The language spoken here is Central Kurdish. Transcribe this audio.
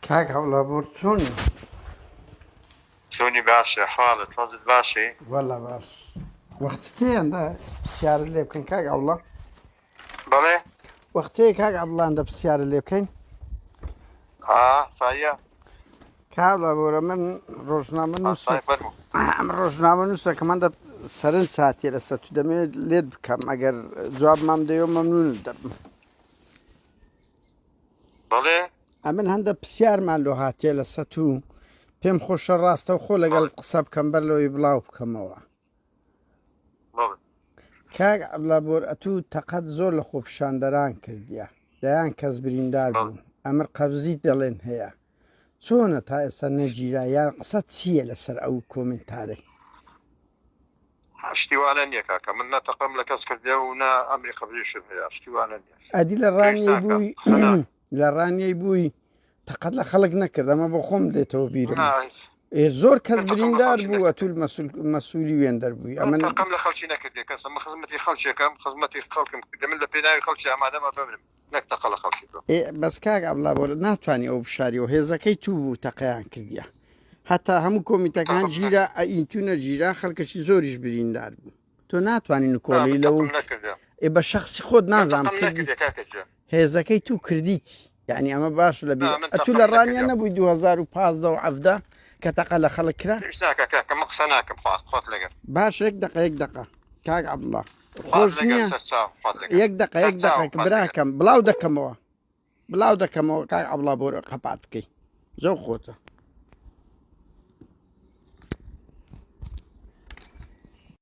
کاک هەوڵابوور چۆنی؟ چۆنی باشە حاڵت ڕۆزت باشی؟ وەڵا باش. وەختت هەیەندا پرسیارە لێ بکەین کاک هەوڵا؟ بەڵێ؟ وەختەیە کاک هەوڵاندا پرسیارە لێ بکەین؟ سایە؟ کاک هەوڵابوورە من ڕۆژنامە نووسە فەرموو. ئەم ڕۆژنامە نووسەکەمەندە سەرنج ساتیە لەسەر تو دەمەوێت لێت بکەم ئەگەر جوابمان بدەیەوە مەمنون دەبم. بەڵێ؟ ئەمن هەندە پرسیارمان لۆ هاتیە لەسەر تو پێم خۆشە ڕاستە و خۆ لەگەڵ قسە بکەم بەر لەوەی بڵاو بکەمەوە. بەڵێ. کاک هەوڵابوور ئەتوو تەقەت زۆر لە خۆپیشاندەران کردیە دەیان کەس بریندار بوو ئەمر قەبزی دەڵێن هەیە چۆنە تا ئێستا نەگیرا یان قسە چییە لەسەر ئەو کۆمنتارێ؟ شتیوانە نییە کاکە من نەتەقەم لە کەس کردێ و نا ئەمری قبلیشم هەیە شتیوانە نییە. ئەدی لە ڕانیەی بووی لە ڕانیەی بووی تەقەت لە خەڵک نەکرد ئەمە بۆ خۆم دێتەوە بیرم. زۆر کەس بریندار بوو ئەتول مەسئولی وێندەر بووی ئەمن تەقەم لە خەڵکی نەکردێ کەس ئەمە خزمەتی خەڵکێکم خزمەتی خەڵکم کردێ من لە پێناوی خەڵکی ئامادەمە ببرم نەک تەقە لە خەڵکی بم. بەس کاک هەوڵابوور ناتوانانی ئەو بشاریەوە هێزەکەی تو بوو تەقەیان کردیە هەتا هەموو کۆمیتەکان گیرا ئینتونە گیرا خەڵکەشی زۆریش بریندار بوو تۆ ناتوانین کۆڵی لەو بە شخصی خۆت نازانم هێزەکەی تو کردیت یعنی ئەمە باش لە بیر ئەتو لە ڕانیە نەبووی 2015 و 17 کە تەقە لە خەڵک کرا قسە ناکەم خۆت لەگەر باش یەک دقە کاک عەبدوڵڵا خۆش نییە یەک دقە براکەم بڵاو دەکەمەوە کاک عەبدوڵڵا بۆ قەپات بکەی زۆر خۆتە